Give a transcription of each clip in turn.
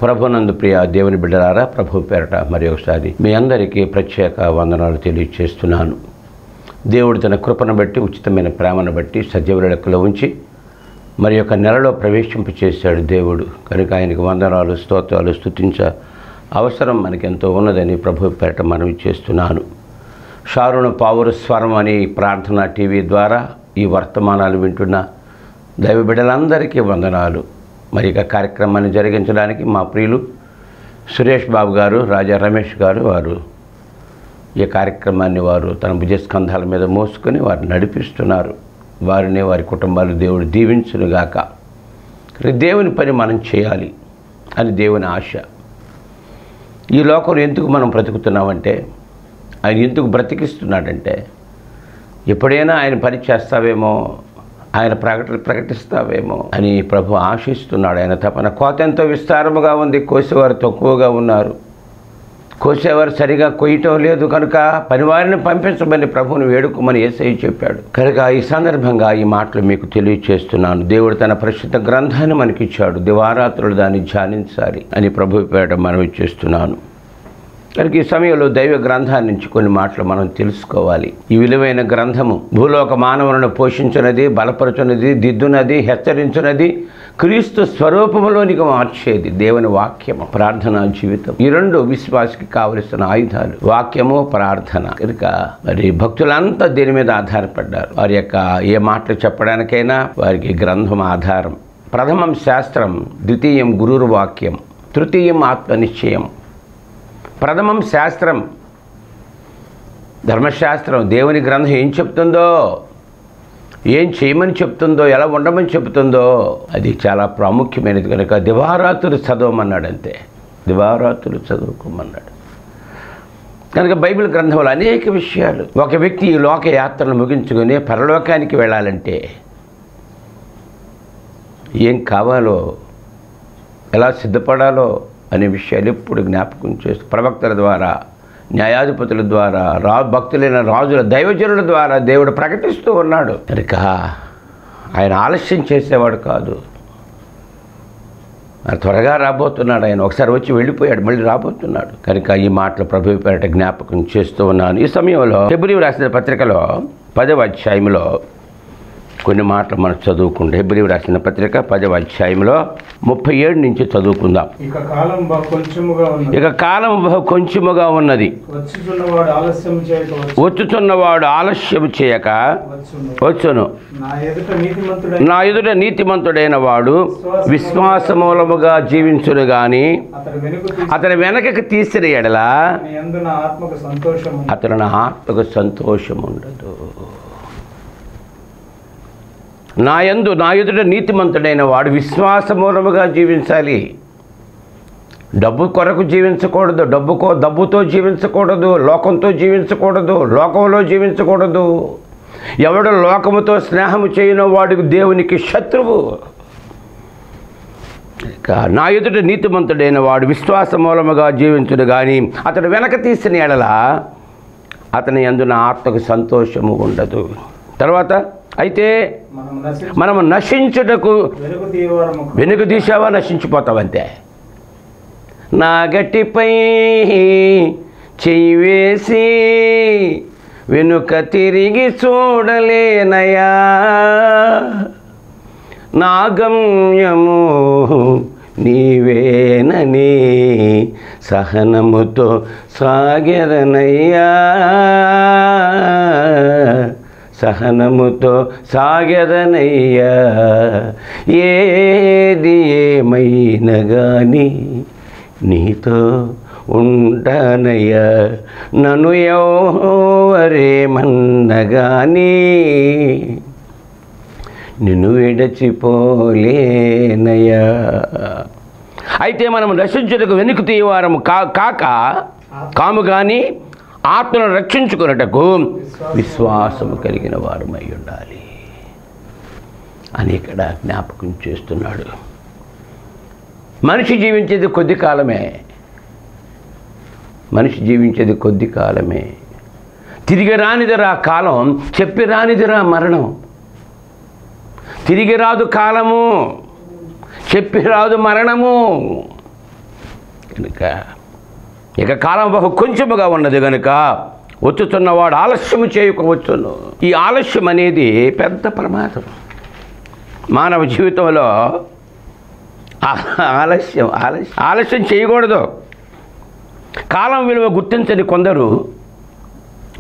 ప్రభునందు ప్రియ దేవుని బిడ్డలారా, ప్రభు పేరట మరి ఒకసారి మీ అందరికీ ప్రత్యేక వందనాలు తెలియజేస్తున్నాను. దేవుడు తన కృపను బట్టి, ఉచితమైన ప్రేమను బట్టి సజీవుల లెక్కలో ఉంచి మరి యొక్క నెలలో ప్రవేశింపు చేశాడు దేవుడు. కనుక ఆయనకు వందనాలు, స్తోత్రాలు, స్తుతించ అవసరం మనకెంతో ఉన్నదని ప్రభు పేరట మనవి చేస్తున్నాను. షారుణ పావురు స్వరం అనే ప్రార్థన టీవీ ద్వారా ఈ వర్తమానాలు వింటున్న దైవ బిడ్డలందరికీ వందనాలు. మరి ఇక కార్యక్రమాన్ని జరిగించడానికి మా ప్రియులు సురేష్ బాబు గారు, రాజా రమేష్ గారు వారు ఈ కార్యక్రమాన్ని వారు తన భుజస్కంధాల మీద మోసుకొని వారు నడిపిస్తున్నారు. వారిని, వారి కుటుంబాలు దేవుడు దీవించునుగాక. దేవుని పని మనం చేయాలి అని దేవుని ఆశ. ఈ లోకంలో ఎందుకు మనం బ్రతుకుతున్నామంటే, ఆయన ఎందుకు బ్రతికిస్తున్నాడంటే, ఎప్పుడైనా ఆయన పని చేస్తావేమో, ఆయన ప్రకటిస్తావేమో అని ప్రభు ఆశిస్తున్నాడు. ఆయన తపన. కోత ఎంతో విస్తారముగా ఉంది, కోసేవారు తక్కువగా ఉన్నారు. కోసేవారు సరిగా కొయ్యటం లేదు. కనుక పనివారిని పంపించమని ప్రభువుని వేడుకోమని యేసయ్య చెప్పాడు. కనుక ఈ సందర్భంగా ఈ మాటలు మీకు తెలియచేస్తున్నాను. దేవుడు తన పరిశుద్ధ గ్రంథాన్ని మనకిచ్చాడు. దివారాత్రులు దాన్ని ధ్యానించాలి అని ప్రభు పేరట మనవి చేస్తున్నాను. కనుక ఈ సమయంలో దైవ గ్రంథాన్ని నుంచి కొన్ని మాటలు మనం తెలుసుకోవాలి. ఈ విలువైన గ్రంథము భూలోక మానవులను పోషించున్నది, బలపరుచున్నది, దిద్దునది, హెచ్చరించున్నది, క్రీస్తు స్వరూపములోనికి మార్చేది దేవుని వాక్యము, ప్రార్థనా జీవితం. ఈ రెండు విశ్వాసికి కావలసిన ఆయుధాలు, వాక్యము, ప్రార్థన. కనుక మరి భక్తులంతా దీని మీద ఆధారపడ్డారు. వారి యొక్క ఏ మాటలు చెప్పడానికైనా వారికి గ్రంథం ఆధారం. ప్రథమం శాస్త్రం, ద్వితీయం గురుర్ వాక్యం, తృతీయం ఆత్మనిశ్చయం. ప్రథమం శాస్త్రం, ధర్మశాస్త్రం. దేవుని గ్రంథం ఏం చెప్తుందో, ఏం చేయమని చెప్తుందో, ఎలా ఉండమని చెప్తుందో అది చాలా ప్రాముఖ్యమైనది. కనుక దివారాత్రులు చదవమన్నాడు. అంతే, దివారాత్రులు చదువుకోమన్నాడు. కనుక బైబిల్ గ్రంథంలో అనేక విషయాలు. ఒక వ్యక్తి ఈ లోక యాత్రను ముగించుకొని పరలోకానికి వెళ్ళాలంటే ఏం కావాలో, ఎలా సిద్ధపడాలో అనే విషయాలు ఎప్పుడు జ్ఞాపకం చేస్తూ ప్రవక్తల ద్వారా, న్యాయాధిపతుల ద్వారా, భక్తులైన రాజుల, దైవజనుల ద్వారా దేవుడు ప్రకటిస్తూ ఉన్నాడు. కనుక ఆయన ఆలస్యం చేసేవాడు కాదు. త్వరగా రాబోతున్నాడు. ఆయన ఒకసారి వచ్చి వెళ్ళిపోయాడు, మళ్ళీ రాబోతున్నాడు. కనుక ఈ మాటలు ప్రభువు పేరట జ్ఞాపకం చేస్తూ ఉన్నాను. ఈ సమయంలో హెబ్రీయులకు రాసిన పత్రికలో 10వ అధ్యాయంలో కొన్ని మాటలు మనం చదువుకుంటాం. హెబ్రీయులకు రాసిన పత్రిక 10వ అధ్యాయంలో 37 నుంచి చదువుకుందాం. ఇక కాలం బహు కొంచెముగా ఉన్నది, వచ్చుచున్నవాడు ఆలస్యం చేయక వచ్చును. నా ఎదుట నీతిమంతుడైన వాడు విశ్వాసమూలముగా జీవించును గాని అతని వెనకకి తీసిన ఎడల అతను నా ఆత్మకు సంతోషం ఉండదు. నా ఎదుట నీతిమంతుడైన వాడు విశ్వాసమూలముగా జీవించాలి. డబ్బు కొరకు జీవించకూడదు, డబ్బుతో జీవించకూడదు, లోకంతో జీవించకూడదు, లోకంలో జీవించకూడదు. ఎవడు లోకముతో స్నేహము చేయనో వాడికి దేవునికి శత్రువు. నా ఎదుట నీతిమంతుడైన వాడు విశ్వాసమూలముగా జీవించుడు కానీ అతడు వెనక తీసిన ఎడల అతని యందు నా ఆత్మకు సంతోషము ఉండదు. తర్వాత అయితే మనము నశించుటకు వెనుక తీసావా, నశించిపోతావంతే. నా గట్టిపై చెయ్యి వేసి వెనుక తిరిగి చూడలేనయా, నా గమ్యము నీవేనని సహనముతో సాగెదనయ్యా, సహనముతో సాగెదనయ్యా. ఏది ఏమైనా గాని నీతో ఉంటానయ్యా, నన్ను ఎవరేమన్నా గాని నిన్ను విడచిపోలేనయ్యా. అయితే మనం రక్షించుటకు వెనుక తీయవారము కాము కానీ ఆత్మను రక్షించుకున్నటకు విశ్వాసము కలిగిన వారమై ఉండాలి అని ఇక్కడ జ్ఞాపకం చేస్తున్నాడు. మనిషి జీవించేది కొద్ది కాలమే, మనిషి జీవించేది కొద్ది కాలమే. తిరిగి రానిదిరా కాలం, చెప్పి రానిదిరా మరణం. తిరిగి రాదు కాలము, చెప్పి రాదు మరణము. కనుక ఇక కాలం బహు కొంచెముగా ఉన్నది కనుక వచ్చుతున్నవాడు ఆలస్యము చేయకపోవచ్చును. ఈ ఆలస్యం అనేది పెద్ద ప్రమాదం మానవ జీవితంలో. ఆలస్యం చేయకూడదు. కాలం విలువ గుర్తించని కొందరు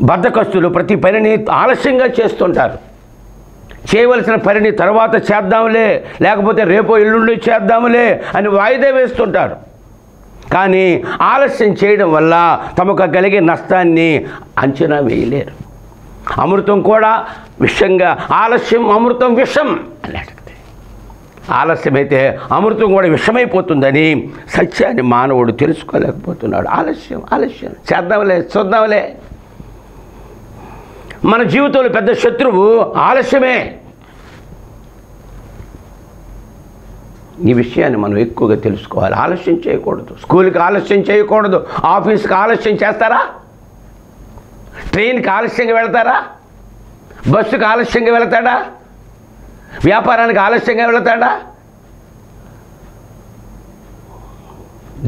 బద్ధకస్తులు ప్రతి పనిని ఆలస్యంగా చేస్తుంటారు. చేయవలసిన పనిని తర్వాత చేద్దాంలే, లేకపోతే రేపో ఎల్లుండి చేద్దాంలే అని వాయిదా వేస్తుంటారు. కానీ ఆలస్యం చేయడం వల్ల తమకు కలిగే నష్టాన్ని అంచనా వేయలేరు. అమృతం కూడా విషంగా, ఆలస్యం అమృతం విషం అన్నాడు. ఆలస్యమైతే అమృతం కూడా విషమైపోతుందని సత్యాన్ని మానవుడు తెలుసుకోలేకపోతున్నాడు. ఆలస్యం చేద్దాంలే, చూద్దాంలే. మన జీవితంలో పెద్ద శత్రువు ఆలస్యమే. ఈ విషయాన్ని మనం ఎక్కువగా తెలుసుకోవాలి. ఆలస్యం చేయకూడదు. స్కూల్కి ఆలస్యం చేయకూడదు. ఆఫీస్కి ఆలస్యం చేస్తారా? ట్రైన్కి ఆలస్యంగా వెళ్తారా? బస్సుకి ఆలస్యంగా వెళ్తాడా? వ్యాపారానికి ఆలస్యంగా వెళతాడా?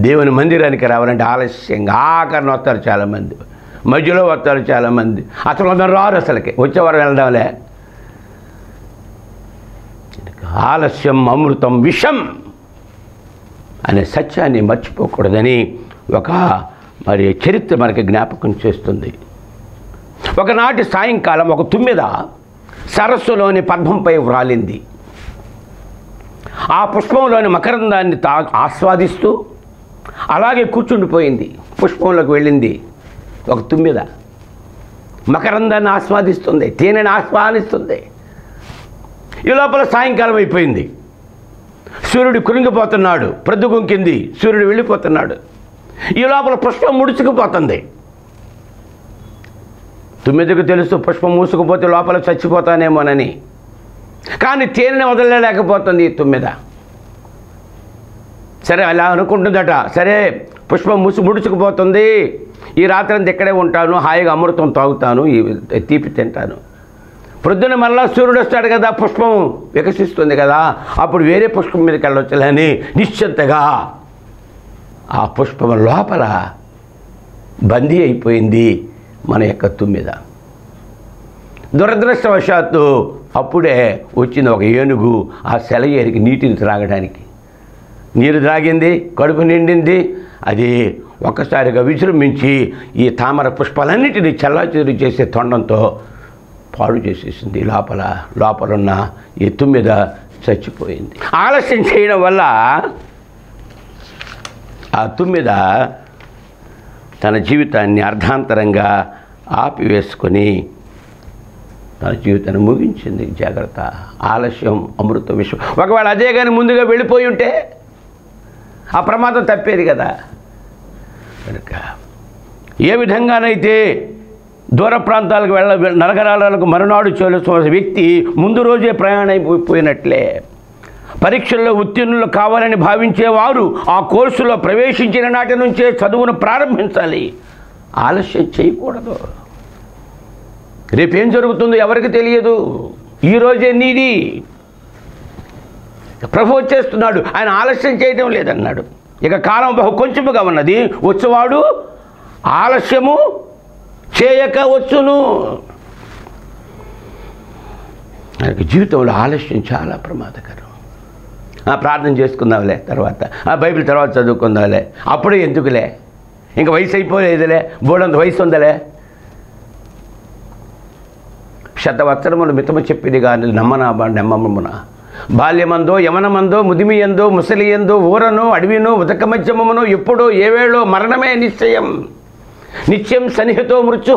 దేవుని మందిరానికి రావాలంటే ఆలస్యంగా ఆఖరిని వస్తారు చాలామంది, మధ్యలో వస్తారు చాలామంది, అసలు కొందరు రారు. అసలుకి వచ్చేవారు వెళ్దాంలే. ఆలస్యం అమృతం విషం అనే సత్యాన్ని మర్చిపోకూడదని ఒక చరిత్ర మనకి జ్ఞాపకం చేస్తుంది. ఒకనాటి సాయంకాలం ఒక తుమ్మెద సరస్సులోని పద్మంపై వ్రాలింది. ఆ పుష్పంలోని మకరందాన్ని ఆస్వాదిస్తూ అలాగే కూర్చుండిపోయింది. పుష్పంలోకి వెళ్ళింది ఒక తుమ్మెద. మకరందాన్ని ఆస్వాదిస్తుంది, తేనెని ఆస్వాదిస్తుంది. ఈ లోపల సాయంకాలం అయిపోయింది. సూర్యుడు కురింగిపోతున్నాడు, ప్రొద్దుగుంకింది, సూర్యుడు వెళ్ళిపోతున్నాడు. ఈ లోపల పుష్పం ముడుచుకుపోతుంది. తుమ్మెదకు తెలుసు పుష్పం మూసుకుపోతే లోపల చచ్చిపోతానేమోనని. కానీ తేనెని వదలలేకపోతుంది ఈ తుమ్మెద. సరే అలా అనుకుంటుందట. సరే పుష్పం ముడుచుకుపోతుంది, ఈ రాత్రి అంతా ఇక్కడే ఉంటాను, హాయిగా అమృతం తాగుతాను, ఈ తీపి తింటాను. ప్రొద్దున మళ్ళా సూర్యుడు వస్తాడు కదా, పుష్పం వికసిస్తుంది కదా, అప్పుడు వేరే పుష్పం మీదకి వెళ్ళొచ్చులని నిశ్చింతగా ఆ పుష్పం లోపల బందీ అయిపోయింది మన యొక్క తుమ్మెద. దురదృష్టవశాత్తు అప్పుడే వచ్చింది ఒక ఏనుగు ఆ సెలయేరికి నీటిని త్రాగడానికి. నీరు త్రాగింది, కడుపు నిండింది. అది ఒక్కసారిగా విజృంభించి ఈ తామర పుష్పాలన్నిటినీ చల్లాచెదురు చేసే తొండంతో పాడు చేసేసింది. లోపలున్న ఈ తుమ్మెద చచ్చిపోయింది. ఆలస్యం చేయడం వల్ల ఆ తుమ్మెద తన జీవితాన్ని అర్ధాంతరంగా ఆపివేసుకొని తన జీవితాన్ని ముగించింది. జాగ్రత్త. ఆలస్యం అమృత విషయం. ఒకవేళ అదే కానీ ముందుగా వెళ్ళిపోయి ఉంటే ఆ ప్రమాదం తప్పేది కదా. కనుక ఏ విధంగానైతే దూర ప్రాంతాలకు నగరాలకు మరునాడు చేరుకోవాల్సిన వ్యక్తి ముందు రోజే ప్రయాణం అయిపోయినట్లే పరీక్షల్లో ఉత్తీర్ణులు కావాలని భావించేవారు ఆ కోర్సులో ప్రవేశించిన నాటి నుంచే చదువును ప్రారంభించాలి. ఆలస్యం చేయకూడదు. రేపేం జరుగుతుందో ఎవరికి తెలియదు. ఈరోజే నీది. ప్రభు వచ్చేస్తున్నాడు, ఆయన ఆలస్యం చేయడం లేదన్నాడు. ఇక కాలం బహు కొంచెముగా ఉన్నది, వచ్చేవాడు ఆలస్యము చేయక వచ్చును. ఆయనకి జీవితంలో ఆలస్యం చాలా ప్రమాదకరం. ప్రార్థన చేసుకుందాంలే, తర్వాత బైబిల్ తర్వాత చదువుకుందాంలే, అప్పుడే ఎందుకులే, ఇంకా వయసు అయిపోలేదులే, బోడంత వయసు ఉందలే. శతవత్సరములు మితము చెప్పిది కానీ నమ్మమున బాల్యమందో యవనమందో ముదిమియందో ముసలియందో ఊరను అడవిను ఉదక మధ్యమమును ఎప్పుడో ఏవేళో మరణమే నిత్యం సన్నిహితో మృత్యు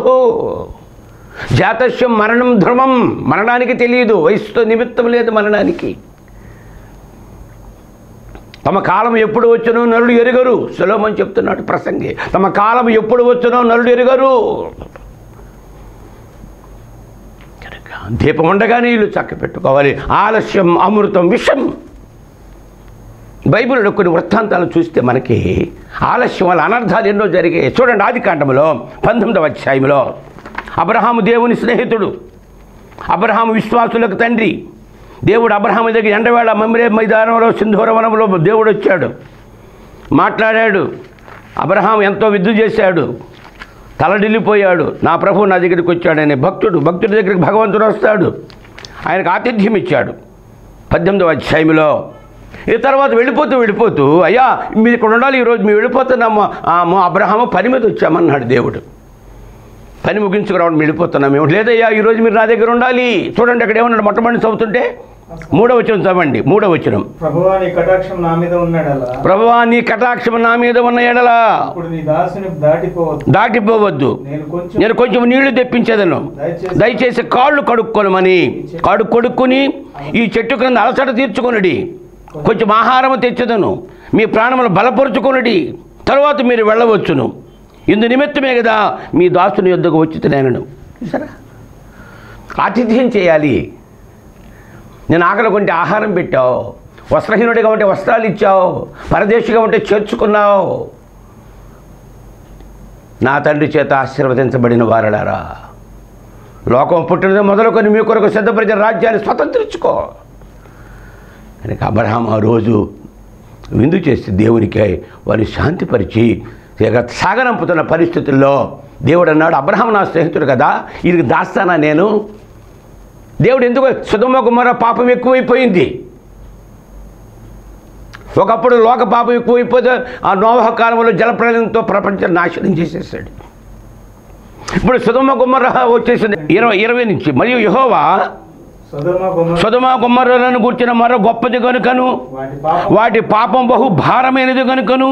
జాతస్యం మరణం ధ్రువం. మరణానికి తెలియదు, వయసుతో నిమిత్తం లేదు మరణానికి. తమ కాలం ఎప్పుడు వచ్చునో నరుడు ఎరుగరు. సొలొమోను చెప్తున్నాడు ప్రసంగి, తమ కాలం ఎప్పుడు వచ్చునో నరుడు ఎరుగరు. దీపం ఉండగానే ఇల్లు చక్క పెట్టుకోవాలి. ఆలస్యం అమృతం విషం. బైబిల్లో కొన్ని వృత్తాంతాలు చూస్తే మనకి ఆలస్యం వల్ల అనర్థాలు ఎన్నో జరిగాయి. చూడండి, ఆదికాండములో 19వ అధ్యాయంలో అబ్రహాము దేవుని స్నేహితుడు, అబ్రహాము విశ్వాసులకు తండ్రి. దేవుడు అబ్రహాము దగ్గర ఎండవేళ మమ్రే మైదానంలో సింధూర వనంలో దేవుడు వచ్చాడు, మాట్లాడాడు. అబ్రహాం ఎంతో విద్య చేశాడు, తలడిల్లిపోయాడు. నా ప్రభువు నా దగ్గరికి వచ్చాడని భక్తుడి దగ్గరికి భగవంతుడు వస్తాడు, ఆయనకు ఆతిథ్యం ఇచ్చాడు 18వ అధ్యాయంలో. ఈ తర్వాత వెళ్ళిపోతూ అయ్యా మీరు ఇక్కడ ఉండాలి, ఈరోజు మేము వెళ్ళిపోతున్నాము అబ్రహాము పని మీద వచ్చామన్నాడు దేవుడు. పని ముగించుకురావడం వెళ్ళిపోతున్నాం మేము. లేదయ్యా ఈరోజు మీరు నా దగ్గర ఉండాలి. చూడండి అక్కడ ఏమన్నాడు, మొట్టమొదటి చదువుతుంటే 3వ వచనం చదవండి. 3వ వచనం, ప్రభువా నీ కటాక్షం నా మీద ఉన్న ఎడల దాటిపోవద్దు, నేను కొంచెం నీళ్లు తెప్పించేదను, దయచేసి కాళ్ళు కడుక్కొని ఈ చెట్టు క్రింద అలసట తీర్చుకొనుడి, కొంచెం ఆహారం తెచ్చదను, మీ ప్రాణములు బలపరుచుకొనుడి, తరువాత మీరు వెళ్ళవచ్చును. ఇందు నిమిత్తమే కదా మీ దాసుని యొద్దకు వచ్చి తినను. చూసారా, ఆతిథ్యం చేయాలి. నేను ఆకలి కొంటే ఆహారం పెట్టావు, వస్త్రహీనుడిగా ఉంటే వస్త్రాలు ఇచ్చావు, పరదేశిగా ఉంటే చేర్చుకున్నావు. నా తండ్రి చేత ఆశీర్వదించబడిన వారలారా, లోకం పుట్టినది మొదలుకొని మీ కొరకు సిద్ధపరిచిన రాజ్యాన్ని స్వతంత్రించుకో. కనుక అబ్రహాం ఆ రోజు విందు చేసి దేవునికి వారిని శాంతిపరిచి సాగనంపుతున్న పరిస్థితుల్లో దేవుడు అన్నాడు, అబ్రహాం నా స్నేహితుడు కదా, ఇది దాస్తానా నేను? దేవుడు ఎందుకు సొదొమ గొమొర్రా పాపం ఎక్కువైపోయింది. ఒకప్పుడు లోక పాపం ఎక్కువైపోతే ఆ నోవహ కాలంలో జలప్రలయంతో ప్రపంచం నాశనం చేసేసాడు. ఇప్పుడు సొదొమ గొమొర్రా వచ్చేసింది 20 నుంచి. మరియు యెహోవా సొదొమ గొమొర్రాలను గూర్చిన మరో గొప్పది కనుకను వాటి పాపం బహు భారమైనది కనుకను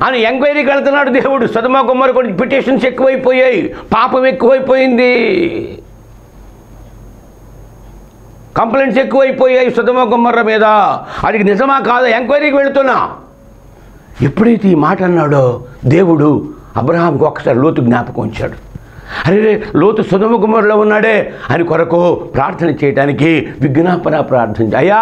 అని ఎంక్వైరీకి వెళ్తున్నాడు దేవుడు. సొదొమ గొమొర్రా గురించి పిటిషన్స్ ఎక్కువైపోయాయి, పాపం ఎక్కువైపోయింది, కంప్లైంట్స్ ఎక్కువైపోయాయి సొదొమ గొమొర్రా మీద. అది నిజమా కాదా ఎంక్వైరీకి వెళుతున్నా. ఎప్పుడైతే ఈ మాట అన్నాడో దేవుడు అబ్రహాంకు ఒక్కసారి లోతు జ్ఞాపకం ఉంచాడు. అరే లోతు సొదొమ గొమొర్రాలో ఉన్నాడే అని కొరకు ప్రార్థన చేయడానికి విజ్ఞాపన ప్రార్థన. అయ్యా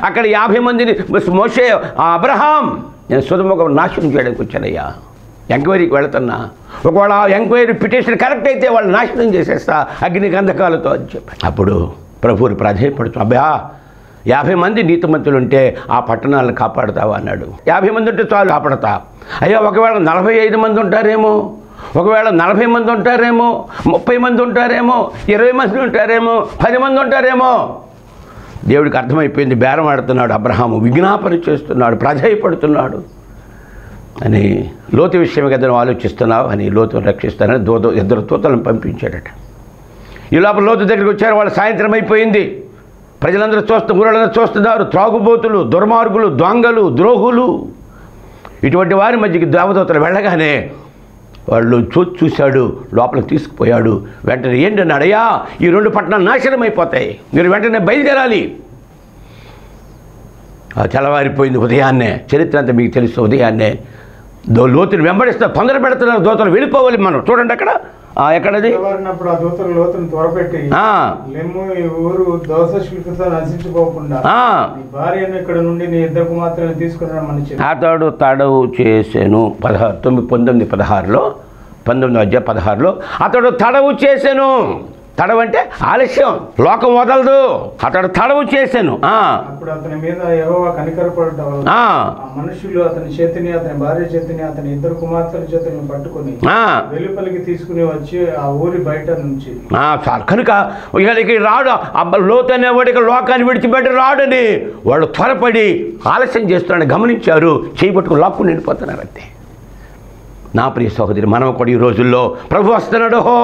అక్కడ 50 మందిని మోషే అబ్రహాం నేను సొదొమ గొమొర్రా నాశనం చేయడానికి వచ్చానయ్యా, ఎంక్వైరీకి వెళుతున్నా, ఒకవేళ ఎంక్వైరీ పిటిషన్ కరెక్ట్ అయితే వాళ్ళు నాశనం చేసేస్తా అగ్ని గంధకాలతో అని చెప్పి. అప్పుడు ప్రభువుని ప్రాధేయపడుతూ, అబ్బా 50 మంది నీతిమంతులు ఉంటే ఆ పట్టణాలను కాపాడుతావా అన్నాడు. 50 మంది ఉంటే చాలు కాపాడతా. అయ్యా ఒకవేళ 45 మంది ఉంటారేమో, ఒకవేళ 40 మంది ఉంటారేమో, 30 మంది ఉంటారేమో, 20 మంది ఉంటారేమో, 10 మంది ఉంటారేమో. దేవుడికి అర్థమైపోయింది, బేరం ఆడుతున్నాడు అబ్రహాము, విజ్ఞాపన చేస్తున్నాడు, ప్రాధేయపడుతున్నాడు అని. లోతు విషయం కదా ఆలోచిస్తున్నావు అని లోతును రక్షిస్తానని 2 దూతలను పంపించాడట. ఈ లోపల లోతు దగ్గరికి వచ్చారు. వాళ్ళు సాయంత్రం అయిపోయింది, ప్రజలందరూ ఊళ్ళందరూ చూస్తున్నారు. త్రాగుబోతులు, దుర్మార్గులు, దొంగలు, ద్రోహులు, ఇటువంటి వారి మధ్యకి దేవదూతలు వెళ్ళగానే వాళ్ళు చూశాడు, లోపలికి తీసుకుపోయాడు. వెంటనే ఏంటన్నాడు, అయ్యా ఈ 2 పట్టణాలు నాశనం అయిపోతాయి, మీరు వెంటనే బయలుదేరాలి. తెల్లవారిపోయింది. ఉదయాన్నే చరిత్ర అంతా మీకు తెలుసు. ఉదయాన్నే లోతుని వెంబడిస్తా తొందర పెడుతున్నారు దూతలు, వెళ్ళిపోవాలి మనం. చూడండి అక్కడ ఎక్కడది అతడు తడవు చేసెను. 19 అధ్యాయం 16లో అతడు తడవు చేసెను. తడవు అంటే ఆలస్యం, లోకం వదలదు. అతడు తడవు చేశాను. అప్పుడు అతని మీద యెహోవా కనికరపడట వలన మనుషులు అతని చేతిని, అతని భార్య చేతిని, అతని 2 కుమార్తెల చేతిని పట్టుకుని వెలుపలికి తీసుకుని వచ్చి ఆ ఊరి బయట నుంచి కనుక ఇక్కడికి రాడు. లోతు అనేవాడికి లోకాన్ని విడిచిపెట్టి రాడని వాళ్ళు త్వరపడి ఆలస్యం చేస్తున్నాడని గమనించారు. చేయబట్టుకుని లాక్కుని వెళ్ళిపోతున్నారు అంతే. నా ప్రియ సహోదరి, మనం కూడా ఈ రోజుల్లో ప్రభు వస్తున్నాడు హో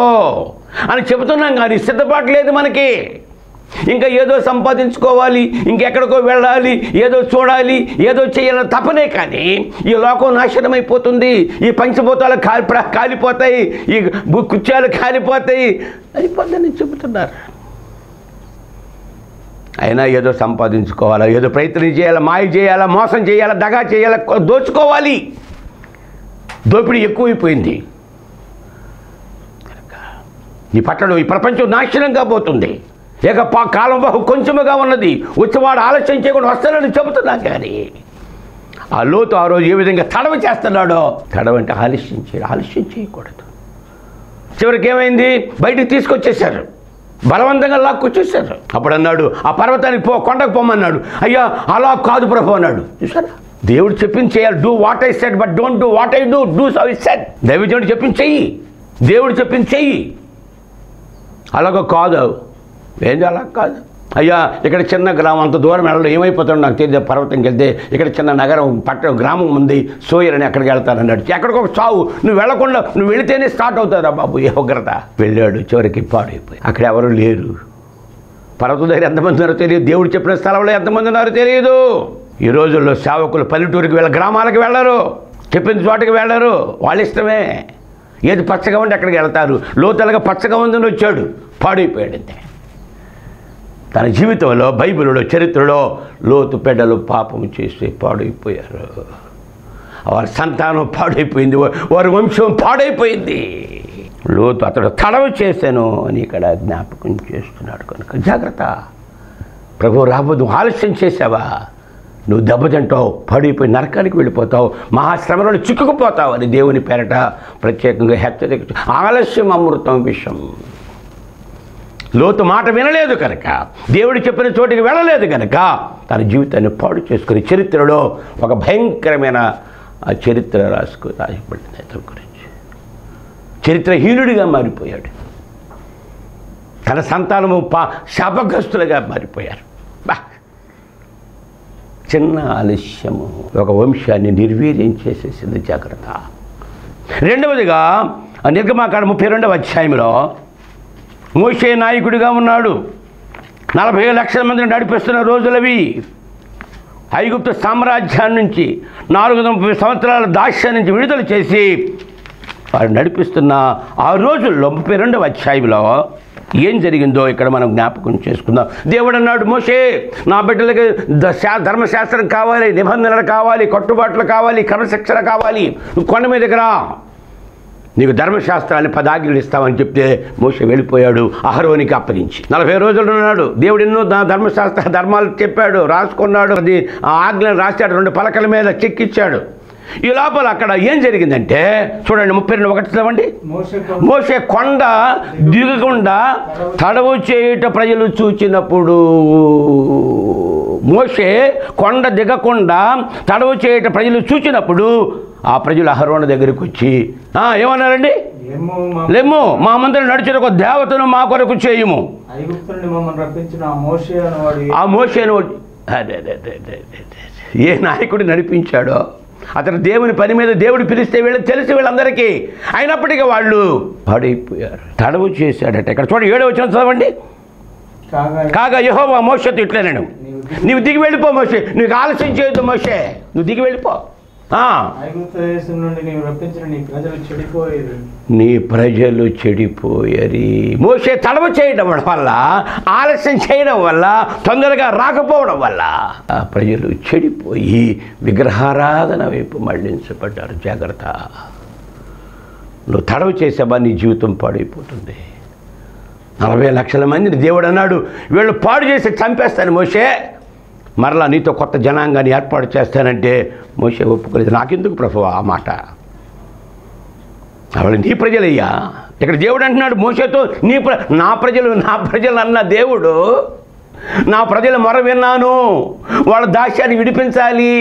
అని చెబుతున్నాం, కానీ సిద్ధపాటు లేదు మనకి. ఇంకా ఏదో సంపాదించుకోవాలి, ఇంకెక్కడికో వెళ్ళాలి, ఏదో చూడాలి, ఏదో చేయాలని తపనే. కానీ ఈ లోకం నాశనం అయిపోతుంది, ఈ పంచభూతాలు కాలిపోతాయి, ఈ కుత్యాలు కాలిపోతాయి అయిపోద్దని చెబుతున్నారు. అయినా ఏదో సంపాదించుకోవాలా, ఏదో ప్రయత్నం చేయాలా, మాయ చేయాలా, మోసం చేయాలా, దగా చేయాలా, దోచుకోవాలి. దోపిడీ ఎక్కువైపోయింది. ఈ పట్టణం, ఈ ప్రపంచం నాశనం కాబోతుంది. కాలం బహు కొంచెముగా ఉన్నది. వచ్చేవాడు ఆలస్యం చేయకుండా వస్తానని చెబుతున్నా. కానీ ఆ లోతు ఆ రోజు ఏ విధంగా తడవ చేస్తున్నాడో, తడవ అంటే ఆలస్యం చేయకూడదు. చివరికి ఏమైంది, బయటికి తీసుకొచ్చేశారు. బలవంతంగా లాక్కొచ్చేసారు. అప్పుడు అన్నాడు, ఆ పర్వతానికి కొండకు పోమన్నాడు. అయ్యా అలా కాదు ప్రభు అన్నాడు. చూసారా, దేవుడు చెప్పింది చేయాలి. Do what I said but don't do what I do, do how I said. దైవజనుడు చెప్పింది చెయ్యి, దేవుడు చెప్పింది చెయ్యి. అలాగ కాదు, ఏంది అలా కాదు. అయ్యా ఇక్కడ చిన్న గ్రామం, అంత దూరం వెళ్ళడం ఏమైపోతాడు నాకు తెలియదు. పర్వతంకి వెళ్తే ఇక్కడ చిన్న నగరం పట్టణం గ్రామం ఉంది, సోయరని అక్కడికి వెళ్తానన్నాడు. ఎక్కడికి ఒక చావు, నువ్వు వెళ్లకుండా నువ్వు వెళితేనే స్టార్ట్ అవుతారా బాబు ఏ ఉగ్రత. వెళ్ళాడు, చివరికి పాడైపోయి. అక్కడ ఎవరు లేరు. పర్వతం దగ్గర ఎంతమంది ఉన్నారో తెలియదు, దేవుడు చెప్పిన స్థలంలో ఎంతమంది ఉన్నారో తెలియదు. ఈ రోజుల్లో సేవకులు పల్లెటూరికి గ్రామాలకు వెళ్ళరు, చెప్పిన చోటకి వెళ్ళరు, వాళ్ళ ఇష్టమే. ఏది పచ్చగా ఉండి అక్కడికి వెళ్తారు. లోతలుగా పచ్చగా ఉందని వచ్చాడు, పాడైపోయాడు. అంతే. తన జీవితంలో బైబిల్లో చరిత్రలో లోతు పెద్దలు పాపం చేసి పాడైపోయారు. వారి సంతానం పాడైపోయింది, వారి వంశం పాడైపోయింది. లోతు అతడు తడవ చేశాను అని ఇక్కడ జ్ఞాపకం చేస్తున్నాడు. కనుక జాగ్రత్త, ప్రభు రాబోదు. ఆలస్యం చేసావా నువ్వు దెబ్బతింటావు, పాడైపోయి నరకానికి వెళ్ళిపోతావు, మహాశ్రమలో చిక్కుకుపోతావు అని దేవుని పేరట ప్రత్యేకంగా హెచ్చరిక. ఆలస్యం అమృతం విషం. లోతు మాట వినలేదు కనుక, దేవుడు చెప్పిన చోటికి వెళ్ళలేదు కనుక తన జీవితాన్ని పాడు చేసుకుని చరిత్రలో ఒక భయంకరమైన చరిత్ర రాయబడింది. అతని గురించి చరిత్రహీనుడిగా మారిపోయాడు. తన సంతానము శాపగ్రస్తులుగా మారిపోయారు. చిన్న ఆలస్యము ఒక వంశాన్ని నిర్వీర్యం చేసేసింది. జాగ్రత్త. రెండవదిగా నిర్గమాకాండం 32వ అధ్యాయంలో మోషే నాయకుడిగా ఉన్నాడు. 40 లక్షల మందిని నడిపిస్తున్న రోజులవి. ఐగుప్తు సామ్రాజ్యాన్ని నుంచి 430 సంవత్సరాల దాస్యం నుంచి విడుదల చేసి వారు నడిపిస్తున్న ఆ రోజుల్లో 32వ అధ్యాయంలో ఏం జరిగిందో ఇక్కడ మనం జ్ఞాపకం చేసుకుందాం. దేవుడు అన్నాడు, మోషే నా బిడ్డలకి ధర్మశాస్త్రం కావాలి, నిబంధనలు కావాలి, కట్టుబాట్లు కావాలి, క్రమశిక్షణ కావాలి, నువ్వు కొండ మీదకి రా, నీకు ధర్మశాస్త్రాన్ని 10 ఆజ్ఞలు ఇస్తామని చెప్తే మోషే వెళ్ళిపోయాడు అహరోనికి అప్పగించి. 40 రోజులు ఉన్నాడు. దేవుడు ఎన్నో ధర్మాలు చెప్పాడు, రాసుకున్నాడు. అది ఆ ఆజ్ఞలు రాశాడు, 2 పలకల మీద చెక్కిచ్చాడు. ఈ లోపల అక్కడ ఏం జరిగిందంటే చూడండి, 32:1 చదవండి. మోషే కొండ దిగకుండా తడవు చేయుట ప్రజలు చూచినప్పుడు, మోషే కొండ దిగకుండా తడవు చేయుట ప్రజలు చూచినప్పుడు ఆ ప్రజలు అహరోను దగ్గరికి వచ్చి ఏమన్నారండి? లెమ్ము, మా మందరం నడిచిన ఒక దేవతను మా కొరకు చేయుము. ఆ మోషేను ఏ నాయకుడు నడిపించాడో అతను దేవుని పని మీద దేవుడు పిలిస్తే తెలిసి వీళ్ళందరికీ, అయినప్పటికీ వాళ్ళు పాడైపోయారు. తడవు చేశాడట. ఇక్కడ చూడండి 7వ వచనం చదవండి. కాగా యెహోవా మోషేతో ఇట్లనెను, నీవు దిగి వెళ్ళిపో మోషే, నీకు ఆలస్యం చేయొద్దు మోషే, నువ్వు దిగి వెళ్ళిపో. నీ ప్రజలు చెడిపోయారు. మోషే తడవ చేయడం వల్ల, ఆలస్యం చేయడం వల్ల, తొందరగా రాకపోవడం వల్ల ఆ ప్రజలు చెడిపోయి విగ్రహారాధన వైపు మళ్లించబడ్డారు. జాగ్రత్త, నువ్వు తడవ చేసావా నీ జీవితం పాడైపోతుంది. 40 లక్షల మందిని దేవుడు అన్నాడు, వీళ్ళు పాడు చేసి చంపేస్తాను మోషే, మరలా నీతో కొత్త జనాంగాన్ని ఏర్పాటు చేస్తానంటే మోషే ఒప్పుకోలేదు. నాకెందుకు ప్రభువా ఆ మాట, వాళ్ళు నీ ప్రజలయ్యా. ఇక్కడ దేవుడు అంటున్నాడు మోషేతో, నా ప్రజలు అన్న దేవుడు, నా ప్రజల మొర విన్నాను, వాళ్ళ దాస్యాన్ని విడిపించాలి,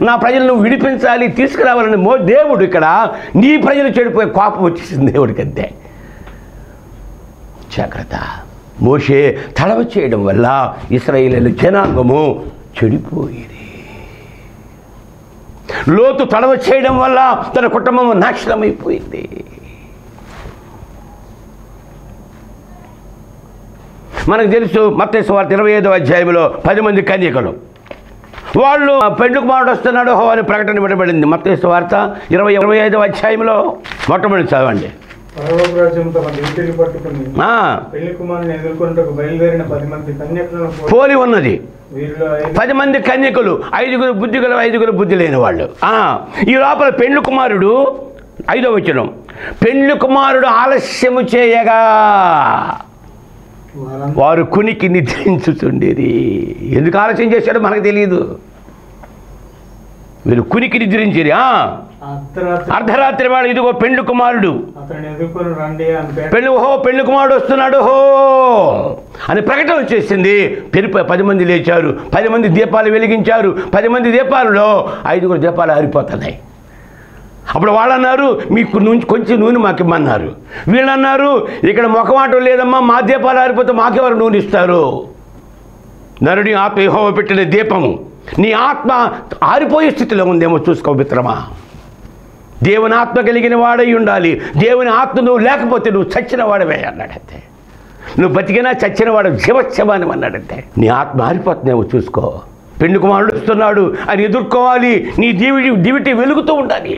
నా ప్రజలు నువ్వు విడిపించాలి, తీసుకురావాలని దేవుడు ఇక్కడ నీ ప్రజలు చెడిపోయే కోపం వచ్చేసింది దేవుడికి. అంతే. జాగ్రత్త. మోషే తడవ చేయడం వల్ల ఇశ్రాయేలు జనాంగము చెడిపోయేది. లోతు తడవ చేయడం వల్ల తన కుటుంబము నాశనమైపోయింది. మనకు తెలుసు మత్తయి సువార్త 25వ అధ్యాయంలో 10 మంది కన్యకలు, వాళ్ళు పెండ్లి కుమారుడు వస్తున్నాడు అని ప్రకటన ఇవ్వబడింది. మత్తయి సువార్త 25వ అధ్యాయంలో మొట్టమొదటి చదవండి. పోలి ఉన్నది 10 మంది కన్యకులు, 5గురు బుద్ధిగల 5గురు బుద్ధి లేని వాళ్ళు. ఈ లోపల పెండ్లి కుమారుడు, 5వ వచనం, పెండ్లి కుమారుడు ఆలస్యము చేయగా వారు కునికి నిద్రించుతుండేది. ఎందుకు ఆలస్యం చేశాడో మనకు తెలియదు. వీరు కునికి నిద్రించిరి. అర్ధరాత్రి వాడు ఇదిగో పెండ్లి కుమారుడు, పెళ్లి కుమారుడు వస్తున్నాడు హో అని ప్రకటన వచ్చేసింది. 10 మంది లేచారు, 10 మంది దీపాలు వెలిగించారు. 10 మంది దీపాలలో 5 దీపాలు ఆరిపోతున్నాయి. అప్పుడు వాళ్ళు అన్నారు, మీకు కొంచెం నూనె మాకు ఇమ్మన్నారు. వీళ్ళు అన్నారు, ఇక్కడ మొఖమాటం లేదమ్మా, మా దీపాలు ఆరిపోతే మాకెవరు నూనె ఇస్తారు? నరుడి ఆత్మ యెహోవా పెట్టిన దీపము. నీ ఆత్మ ఆరిపోయే స్థితిలో ఉందేమో చూసుకో మిత్రమా. దేవుని ఆత్మ కలిగిన వాడై ఉండాలి. దేవుని ఆత్మ నువ్వు లేకపోతే నువ్వు చచ్చిన వాడవే అన్నాడంతే. నువ్వు బతికినా చచ్చిన వాడు జీవత్సవాని అన్నాడంతే. నీ ఆత్మ ఆరిపోతుందేమో చూసుకో. పెండ్లి కుమారుడు వస్తున్నాడు అని ఎదుర్కోవాలి. నీ దివిటి వెలుగుతూ ఉండాలి.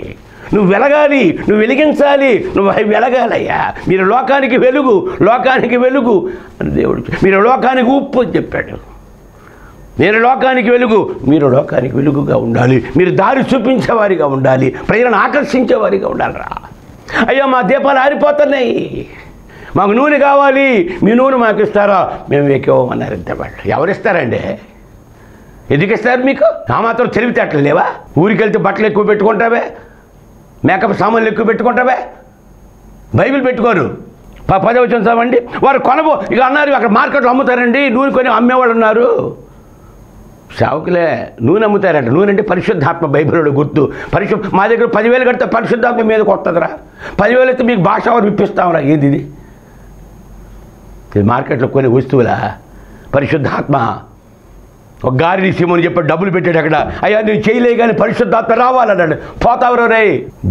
నువ్వు వెలగాలి, నువ్వు వెలిగించాలి, నువ్వు వెలగాలయ్యా. మీరు లోకానికి వెలుగు, లోకానికి వెలుగు అని దేవుడు. మీరు లోకానికి ఉప్పు అని చెప్పాడు. నేను లోకానికి వెలుగు, మీరు లోకానికి వెలుగుగా ఉండాలి. మీరు దారి చూపించేవారిగా ఉండాలి, ప్రజలను ఆకర్షించేవారిగా ఉండాలిరా. అయ్యా మా దీపాలు ఆరిపోతున్నాయి, మాకు నూనె కావాలి, మీ నూనె మాకు ఇస్తారా? మేము ఎక్కివ్వమన్నారు ఇంత వాళ్ళు. ఎవరిస్తారండి? ఎందుకు ఇస్తారు మీకు? ఆ మాత్రం తెలివితేటలు లేవా? ఊరికి వెళ్తే బట్టలు ఎక్కువ పెట్టుకుంటావే, మేకప్ సామాన్లు ఎక్కువ పెట్టుకుంటావే, బైబిల్ పెట్టుకోరు. 10వ వచనం చదవండి. వారు కొనబో ఇక అన్నారు, అక్కడ మార్కెట్లో అమ్ముతారండి, నూనె కొని అమ్మేవాళ్ళు ఉన్నారు. సావుకులే నూనె అమ్ముతారంట. నూనె అంటే పరిశుద్ధాత్మ, బైబిల్లో గుర్తు. మా దగ్గర 10,000 కడితే పరిశుద్ధాత్మ మీదకి వస్తుందిరా. 10,000 అయితే మీకు భాష ఎవరు ఇప్పిస్తామరా? ఏది ఇది? మార్కెట్లో కొన్ని వస్తువులా? పరిశుద్ధాత్మ. ఒక గారిని సీమని చెప్పి డబ్బులు పెట్టాడు అక్కడ. అయ్యా నువ్వు చేయలే కానీ పరిశుద్ధాత్మ రావాలన్నాడు. పోతావరో రే.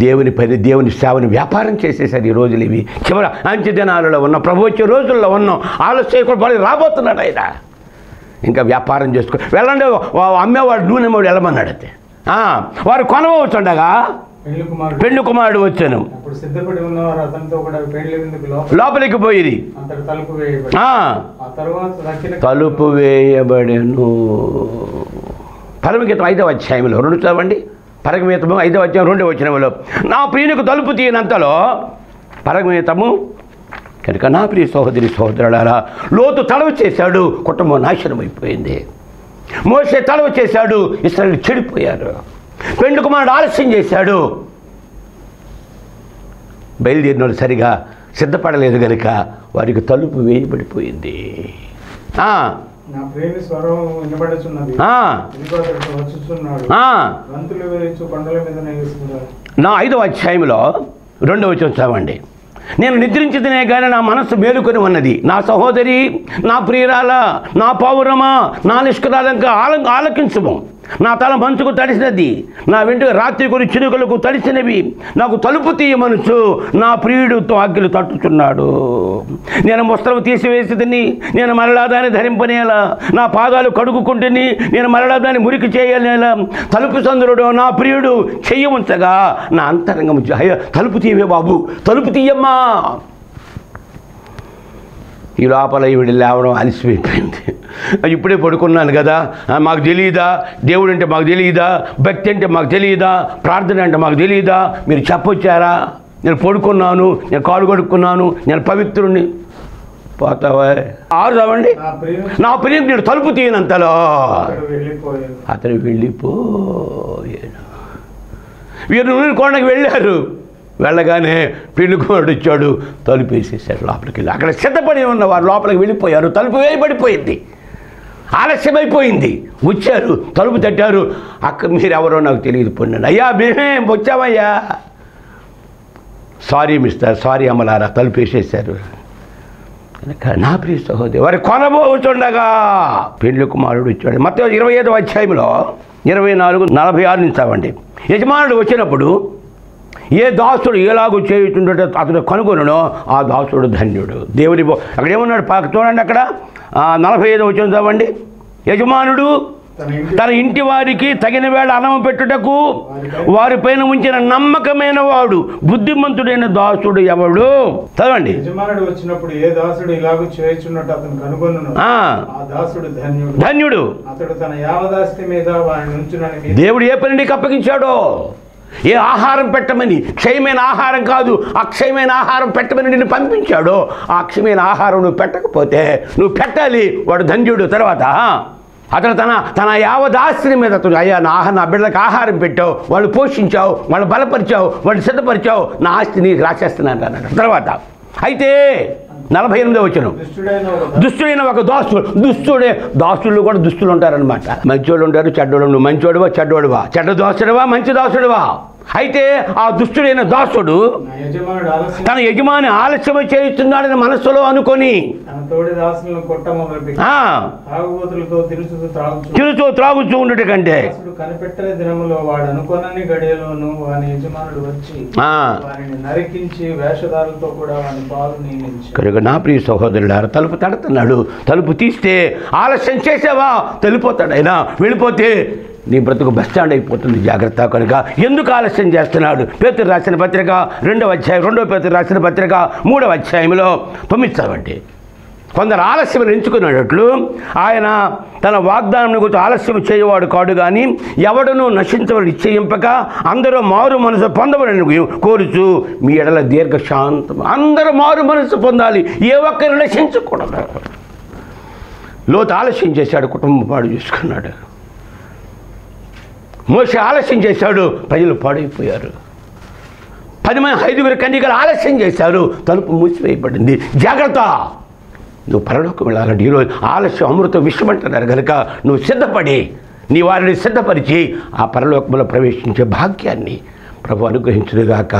దేవుని పని, దేవుని సేవని వ్యాపారం చేసేసారు ఈ రోజులు. ఇవి చివరి అంచె దినాలలో ఉన్న ప్రభు వచ్చే రోజుల్లో ఉన్నాం. ఆలస్యం కూడా రాబోతున్నాడు ఆయన. ఇంకా వ్యాపారం చేసుకో వెళ్ళండి. అమ్మేవాడు నూనె వాడు వెళ్ళమన్నాడు. అయితే వారు కొనవచ్చుండగా పెండ్లి కుమారుడు వచ్చాను. లోపలికి పోయి తలుపు వేయబడెను. పరమగీతం 5వ అధ్యాయంలో 2 చదవండి. పరమగీతము 5వ అధ్యాయం 2వ వచనములో, నా ప్రియునికి తలుపు తీయనంతలో పరమగీతము కనుక నా ప్రియ సహోదరి సహోదరులారా, లోతు తడవ చేశాడు, కుటుంబం నాశనం అయిపోయింది. మోషే తడవ చేశాడు, ఇశ్రాయేలు చెడిపోయారు. పెండ్లి కుమారుడు ఆలస్యం చేశాడు, బయలుదేరిన సరిగా సిద్ధపడలేదు కనుక వారికి తలుపు వేయబడిపోయింది. నా 5వ అధ్యాయంలో 2వ వచనం చదవండి. నేను నిద్రించితేనే కానీ నా మనస్సు మేలుకొని ఉన్నది. నా సహోదరి, నా ప్రియురాల, నా పౌరమా, నా నిష్కరాలంక ఆలకించుము. నా తల మంచుకు తడిసినది, నా వెంట రాత్రి కొన్ని చినుకలకు తడిసినవి. నాకు తలుపు తీయమనుచు నా ప్రియుడితో ఆజ్ఞలు తట్టుచున్నాడు. నేను వస్త్రం తీసివేసి తిని, నేను మరలా దాన్ని ధరింపనేలా. నా పాదాలు కడుగుకుంటుని, నేను మరలా దాన్ని మురికి చేయలేలా. తలుపు సందురుడు నా ప్రియుడు చెయ్యి ఉంచగా నా అంతరంగం తలుపు తీయవే బాబు, తలుపు తీయమ్మా. ఈ లోపల ఈవిడ లేవడం అలసిపోయిపోయింది. ఇప్పుడే పడుకున్నాను కదా, మాకు తెలియదా? దేవుడు అంటే మాకు తెలియదా? భక్తి అంటే మాకు తెలియదా? ప్రార్థన అంటే మాకు తెలియదా? మీరు చెప్పొచ్చారా? నేను పడుకున్నాను, నేను కాలు కడుక్కున్నాను, నేను పవిత్రుణ్ణి. పోతావా? 6 చదవండి. నా ప్రియుడు నేను తలుపు తీయనంతలో అతను వెళ్ళిపోయాడు. వీరు నూనె కొండకి వెళ్ళారు. వెళ్ళగానే పెళ్లి కుమారుడు వచ్చాడు, తలుపు వేసేసాడు. లోపలికి వెళ్ళి అక్కడ సిద్ధపడి ఉన్న వారు లోపలికి వెళ్ళిపోయారు. తలుపు వేయబడిపోయింది, ఆలస్యమైపోయింది. వచ్చారు, తలుపు తట్టారు. అక్కడ మీరెవరో నాకు తెలియదు, పొందండి. అయ్యా మేమేం వచ్చామయ్యా. సారీ మిస్టర్, సారీ అమ్మలారా, తలుపు వేసేసారు. నా ప్రియ సహోదరి, వారి కొనబోతుండగా పెళ్లి కుమారుడు వచ్చాడు. మత్తయి 25వ అధ్యాయంలో 24:46 నుంచి చదవండి. యజమానుడు వచ్చినప్పుడు ఏ దాసుడు ఎలాగో చేయుతుంటే అతను కనుగొనో ఆ దాసుడు ధన్యుడు. దేవుని అక్కడ ఏమన్నాడు చూడండి, అక్కడ 45వ వచనం చదవండి. యజమానుడు తన ఇంటి వారికి తగిన వేళ అన్నం పెట్టుటకు వారిపైన ఉంచిన నమ్మకమైన వాడు బుద్ధిమంతుడైన దాసుడు ఎవడు? చదవండి. యజమానుడు వచ్చినప్పుడు ఏ దాసుడు ఇలాగూ చేయుచున్నట్టు అతను కనుగొనును ఆ దాసుడు ధన్యుడు. ధన్యుడు. అతడు తన యావదాస్తి మీద వారిని ఉంచునని దేవుడు ఏ పని నీకు అప్పగించాడో, ఏ ఆహారం పెట్టమని, క్షయమైన ఆహారం కాదు, అక్షయమైన ఆహారం పెట్టమని నిన్ను పంపించాడో ఆ అక్షయమైన ఆహారం నువ్వు పెట్టకపోతే, నువ్వు పెట్టాలి, వాడు ధన్యుడు. తర్వాత అతను తన యావదాస్తిని మీద అయ్యా నా బిడ్డలకు ఆహారం పెట్టావు, వాళ్ళు పోషించావు, వాళ్ళు బలపరిచావు, వాళ్ళు సిద్ధపరిచావు, నా ఆస్తి నీకు రాసేస్తున్నాను అన్నాడు. తర్వాత అయితే 48వ వచనం, దుష్టుడైన ఒక దాసులు కూడా దుస్తులు ఉంటారనమాట. మంచోళ్ళు ఉంటారు, చెడ్డోళ్ళు. నువ్వు మంచోడువా చెడ్డోడువా? చెడ్డ దాసుడువా మంచి దాసుడువా? అయితే ఆ దుష్టుడైన దాసుడు తన యజమాని ఆలస్యం చేస్తున్నాడని మనస్సులో అనుకొని తిరుచు త్రాగుతూ ఉండట కంటే కనిపెట్టే దినములో వాడు అనుకోనని గడియలోను వాని యజమానుడు వచ్చి వారిని నరికించి వేషధారులతో కూడా వాని పాలు నియమించి. కనుక నా ప్రియ సహోదరులారా, తలుపు తడుతున్నాడు. తలుపు తీస్తే ఆలస్యం చేసావా వెళ్ళిపోతాడు. అయినా వెళ్ళిపోతే నీ బ్రతుకు బస్టాండ్ అయిపోతుంది. జాగ్రత్త. కనుక ఎందుకు ఆలస్యం చేస్తున్నాడు? పేతురు రాసిన పత్రిక 2వ అధ్యాయం, 2వ పేతురు రాసిన పత్రిక 3వ అధ్యాయంలో 9 చదవండి. కొందరు ఆలస్యం ఎంచుకునేటట్లు ఆయన తన వాగ్దానం గురించి ఆలస్యం చేయవాడు కాడు, కానీ ఎవడనూ నశించవని నిశ్చయింపక అందరూ మారు మనసు పొందవలని కోరుచు మీ ఎడల దీర్ఘశాంతం. అందరూ మారు మనసు పొందాలి, ఏ ఒక్కరు నశించకూడదు. లోతు ఆలస్యం చేశాడు, కుటుంబం పాడు చేసుకున్నాడు. మోషే ఆలస్యం చేశాడు, ప్రజలు పాడైపోయారు. 5 కన్యకలు ఆలస్యం చేశారు, తలుపు మూసివేయబడింది. జాగ్రత్త, నువ్వు పరలోకం వెళ్ళాలంటే ఈరోజు ఆలస్యం అమృతం విషయం అంటున్నారు కనుక నువ్వు సిద్ధపడి నీ వారిని సిద్ధపరిచి ఆ పరలోకంలో ప్రవేశించే భాగ్యాన్ని ప్రభు అనుగ్రహించునుగాక.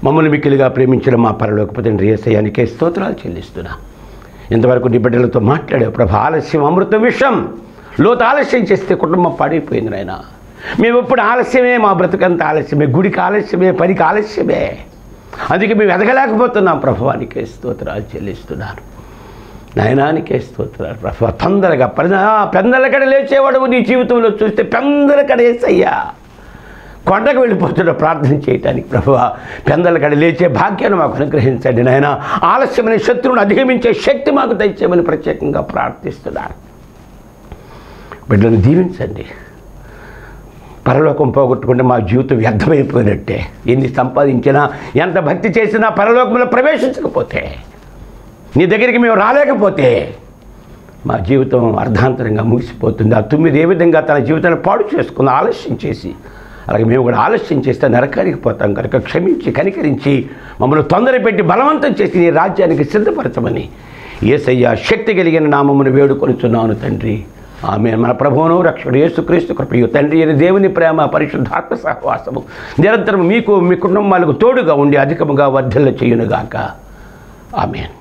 మమ్మల్ని మిక్కిలిగా ప్రేమించిన మా పరలోకపు తండ్రి యేసయ్యానికే స్తోత్రాలు చెల్లిస్తున్నా. ఇంతవరకు నీ బిడ్డలతో మాట్లాడావు ప్రభు. ఆలస్యం అమృతం విషయం. లోతు ఆలస్యం చేస్తే కుటుంబం పాడైపోయింది నాయన. మేము ఎప్పుడు ఆలస్యమే, మా బ్రతుకంత ఆలస్యమే, గుడికి ఆలస్యమే, పనికి ఆలస్యమే. అందుకే మేము ఎదగలేకపోతున్నాం. ప్రభువానికే స్తోత్రాలు చెల్లిస్తున్నాను. నాయనానికే స్తోత్రాలు ప్రభు. తొందరగా పెందలకడ లేచేవాడు నీ జీవితంలో చూస్తే పెందలకడ యేసయ్యా కొండకు వెళ్ళిపోతున్న ప్రార్థన చేయటానికి ప్రభువ పెందలకడ లేచే భాగ్యాన్ని మాకు అనుగ్రహించండి నాయన. ఆలస్యమైన శత్రువును అధిగమించే శక్తి మాకు దయచేయమని ప్రత్యేకంగా ప్రార్థిస్తున్నాను. బిడ్డలను దీవించండి. పరలోకం పోగొట్టుకుంటే మా జీవితం వ్యర్థమైపోయినట్టే. ఎన్ని సంపాదించినా, ఎంత భక్తి చేసినా పరలోకంలో ప్రవేశించకపోతే, నీ దగ్గరికి మేము రాలేకపోతే మా జీవితం అర్ధాంతరంగా ముగిసిపోతుంది. ఆ 9 ఏ విధంగా తన జీవితాన్ని పాడు చేసుకుని ఆలస్యం చేసి, అలాగే మేము కూడా ఆలస్యం చేస్తే నరకానికి పోతాం కనుక క్షమించి కనికరించి మమ్మల్ని తొందర పెట్టి బలవంతం చేసి నీ రాజ్యానికి సిద్ధపరచమని యేసయ్య శక్తి కలిగిన నామమును వేడుకొనుచున్నాను తండ్రి. ఆమె మన ప్రభువును రక్షకుడు యేసుక్రీస్తు కృపయు తండ్రి అయిన దేవుని ప్రేమ పరిశుద్ధాత్మ సహవాసము నిరంతరం మీకు మీ కుటుంబాలకు తోడుగా ఉండి అధికముగా వర్ధిల్ల చేయునుగాక. ఆమేన్.